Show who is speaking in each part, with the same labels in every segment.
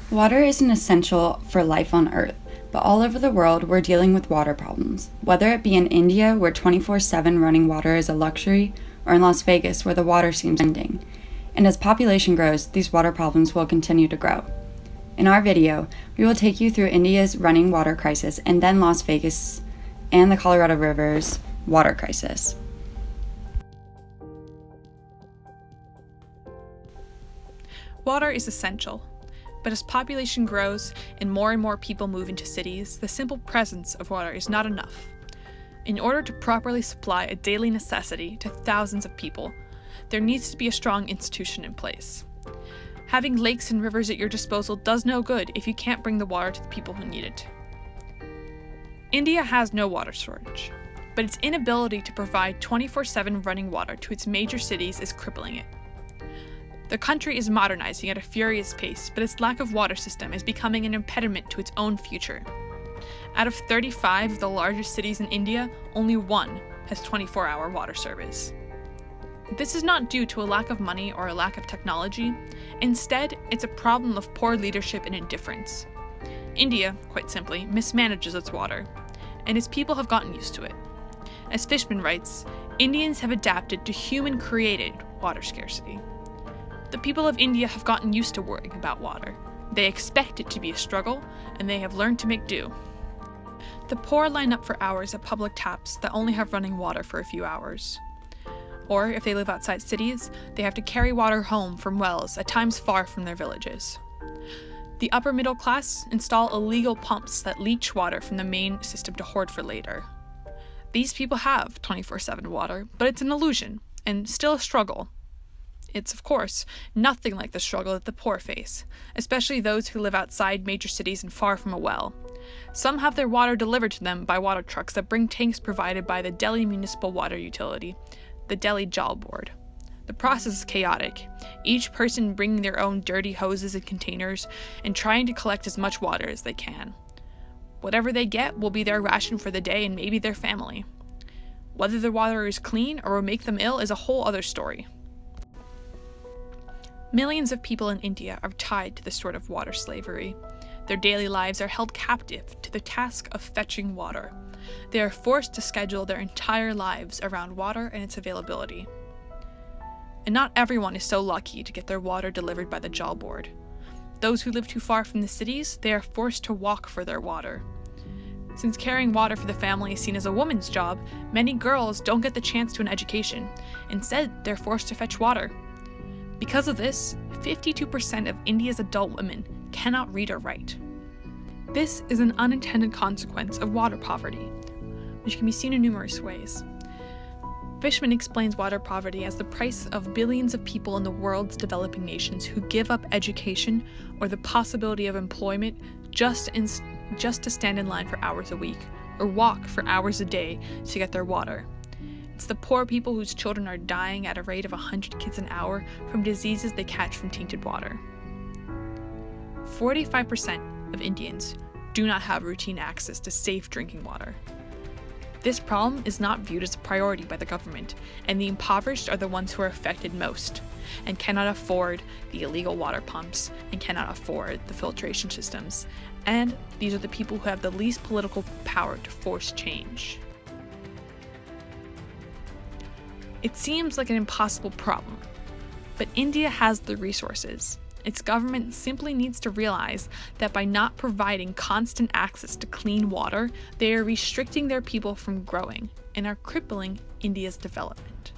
Speaker 1: Water is an essential for life on Earth, but all over the world we're dealing with water problems, whether it be in India where 24/7 running water is a luxury, or in Las Vegas where the water seems ending. And as population grows, these water problems will continue to grow. In our video, we will take you through India's running water crisis and then Las Vegas and the Colorado River's water crisis.
Speaker 2: Water is essential, but as population grows and more people move into cities, the simple presence of water is not enough. In order to properly supply a daily necessity to thousands of people, there needs to be a strong institution in place. Having lakes and rivers at your disposal does no good if you can't bring the water to the people who need it. India has no water shortage, but its inability to provide 24/7 running water to its major cities is crippling it. The country is modernizing at a furious pace, but its lack of water system is becoming an impediment to its own future. Out of 35 of the largest cities in India, only one has 24-hour water service. This is not due to a lack of money or a lack of technology. Instead, it's a problem of poor leadership and indifference. India, quite simply, mismanages its water, and its people have gotten used to it. As Fishman writes, Indians have adapted to human-created water scarcity. The people of India have gotten used to worrying about water. They expect it to be a struggle, and they have learned to make do. The poor line up for hours at public taps that only have running water for a few hours. Or, if they live outside cities, they have to carry water home from wells at times far from their villages. The upper middle class install illegal pumps that leach water from the main system to hoard for later. These people have 24/7 water, but it's an illusion, and still a struggle. It's, of course, nothing like the struggle that the poor face, especially those who live outside major cities and far from a well. Some have their water delivered to them by water trucks that bring tanks provided by the Delhi Municipal Water Utility, the Delhi Jal Board. The process is chaotic, each person bringing their own dirty hoses and containers and trying to collect as much water as they can. Whatever they get will be their ration for the day and maybe their family. Whether the water is clean or will make them ill is a whole other story. Millions of people in India are tied to this sort of water slavery. Their daily lives are held captive to the task of fetching water. They are forced to schedule their entire lives around water and its availability. And not everyone is so lucky to get their water delivered by the Jal Board. Those who live too far from the cities, they are forced to walk for their water. Since carrying water for the family is seen as a woman's job, many girls don't get the chance to an education. Instead, they're forced to fetch water. Because of this, 52% of India's adult women cannot read or write. This is an unintended consequence of water poverty, which can be seen in numerous ways. Fishman explains water poverty as the price of billions of people in the world's developing nations who give up education or the possibility of employment just to stand in line for hours a week, or walk for hours a day to get their water. It's the poor people whose children are dying at a rate of 100 kids an hour from diseases they catch from tainted water. 45% of Indians do not have routine access to safe drinking water. This problem is not viewed as a priority by the government, and the impoverished are the ones who are affected most, and cannot afford the illegal water pumps, and cannot afford the filtration systems, and these are the people who have the least political power to force change. It seems like an impossible problem, but India has the resources. Its government simply needs to realize that by not providing constant access to clean water, they are restricting their people from growing and are crippling India's development.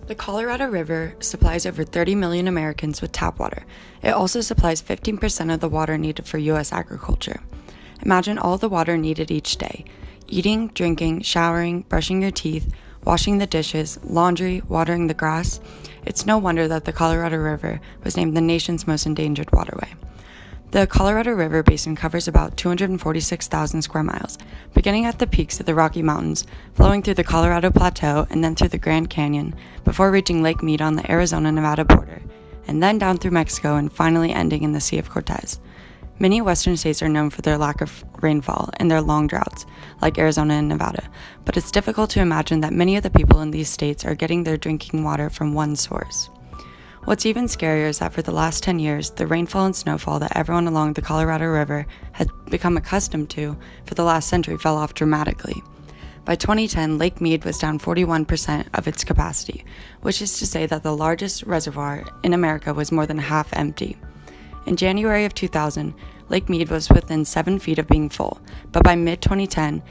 Speaker 1: The Colorado River supplies over 30 million Americans with tap water. It also supplies 15% of the water needed for U.S. agriculture. Imagine all the water needed each day: eating, drinking, showering, brushing your teeth, washing the dishes, laundry, watering the grass. It's no wonder that the Colorado River was named the nation's most endangered waterway. The Colorado River basin covers about 246,000 square miles, beginning at the peaks of the Rocky Mountains, flowing through the Colorado Plateau and then through the Grand Canyon, before reaching Lake Mead on the Arizona-Nevada border, and then down through Mexico and finally ending in the Sea of Cortez. Many western states are known for their lack of rainfall and their long droughts, like Arizona and Nevada, but it's difficult to imagine that many of the people in these states are getting their drinking water from one source. What's even scarier is that for the last 10 years, the rainfall and snowfall that everyone along the Colorado River had become accustomed to for the last century fell off dramatically. By 2010, Lake Mead was down 41% of its capacity, which is to say that the largest reservoir in America was more than half empty. In January of 2000, Lake Mead was within 7 feet of being full, but by mid-2010,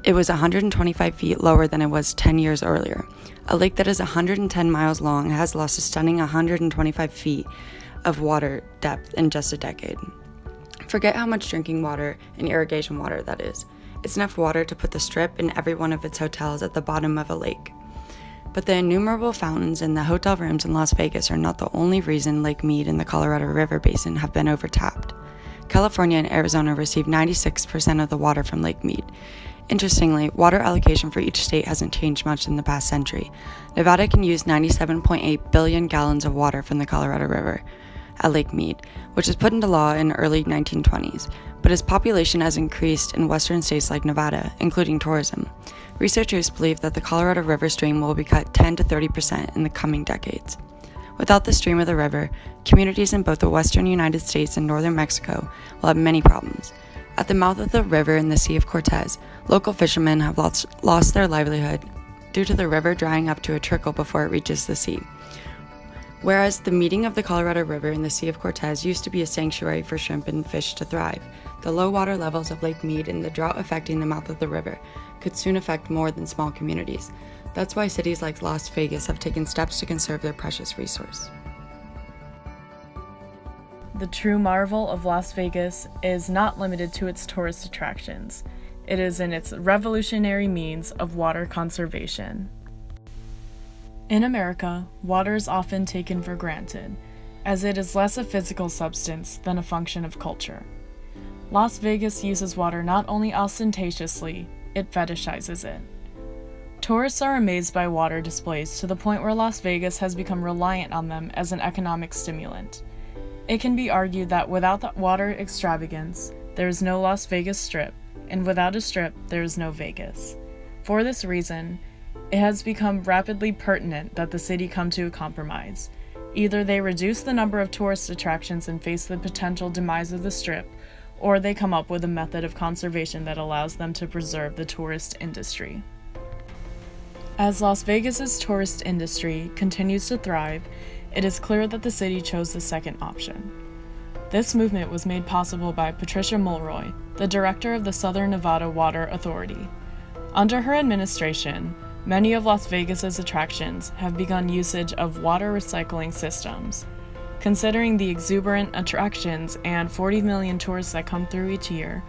Speaker 1: it was 125 feet lower than it was 10 years earlier. A lake that is 110 miles long has lost a stunning 125 feet of water depth in just a decade. Forget how much drinking water and irrigation water that is. It's enough water to put the Strip and every one of its hotels at the bottom of a lake. But the innumerable fountains in the hotel rooms in Las Vegas are not the only reason Lake Mead and the Colorado River Basin have been overtapped. California and Arizona receive 96% of the water from Lake Mead. Interestingly, water allocation for each state hasn't changed much in the past century. Nevada can use 97.8 billion gallons of water from the Colorado River at Lake Mead, which was put into law in the early 1920s, but as population has increased in western states like Nevada, including tourism, researchers believe that the Colorado River stream will be cut 10 to 30% in the coming decades. Without the stream of the river, communities in both the western United States and northern Mexico will have many problems. At the mouth of the river in the Sea of Cortez, local fishermen have lost their livelihood due to the river drying up to a trickle before it reaches the sea. Whereas the meeting of the Colorado River and the Sea of Cortez used to be a sanctuary for shrimp and fish to thrive, the low water levels of Lake Mead and the drought affecting the mouth of the river could soon affect more than small communities. That's why cities like Las Vegas have taken steps to conserve their precious resource.
Speaker 3: The true marvel of Las Vegas is not limited to its tourist attractions. It is in its revolutionary means of water conservation. In America, water is often taken for granted, as it is less a physical substance than a function of culture. Las Vegas uses water not only ostentatiously, it fetishizes it. Tourists are amazed by water displays to the point where Las Vegas has become reliant on them as an economic stimulant. It can be argued that without the water extravagance, there is no Las Vegas Strip, and without a strip, there is no Vegas. For this reason, it has become rapidly pertinent that the city come to a compromise. Either they reduce the number of tourist attractions and face the potential demise of the Strip, or they come up with a method of conservation that allows them to preserve the tourist industry. As Las Vegas's tourist industry continues to thrive, it is clear that the city chose the second option. This movement was made possible by Patricia Mulroy, the director of the Southern Nevada Water Authority. Under her administration, many of Las Vegas's attractions have begun usage of water recycling systems. Considering the exuberant attractions and 40 million tourists that come through each year,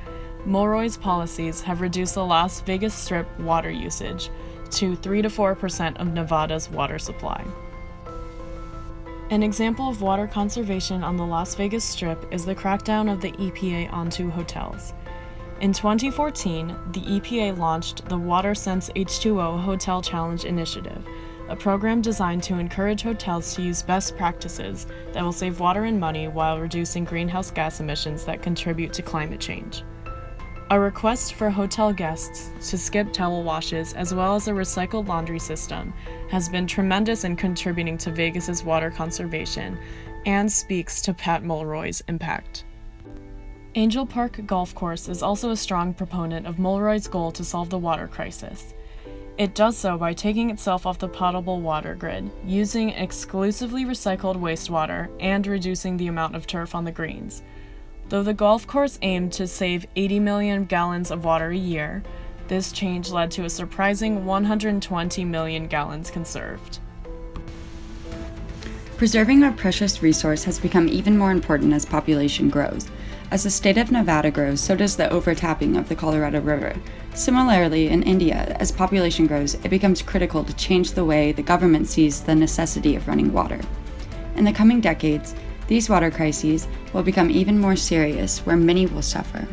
Speaker 3: Mulroy's policies have reduced the Las Vegas Strip water usage to 3 to 4% of Nevada's water supply. An example of water conservation on the Las Vegas Strip is the crackdown of the EPA onto hotels. In 2014, the EPA launched the WaterSense H2O Hotel Challenge Initiative, a program designed to encourage hotels to use best practices that will save water and money while reducing greenhouse gas emissions that contribute to climate change. A request for hotel guests to skip towel washes as well as a recycled laundry system has been tremendous in contributing to Vegas's water conservation and speaks to Pat Mulroy's impact. Angel Park Golf Course is also a strong proponent of Mulroy's goal to solve the water crisis. It does so by taking itself off the potable water grid, using exclusively recycled wastewater, and reducing the amount of turf on the greens. Though the golf course aimed to save 80 million gallons of water a year, this change led to a surprising 120 million gallons conserved.
Speaker 1: Preserving our precious resource has become even more important as population grows. As the state of Nevada grows, so does the overtapping of the Colorado River. Similarly, in India, as population grows, it becomes critical to change the way the government sees the necessity of running water. In the coming decades, these water crises will become even more serious, where many will suffer.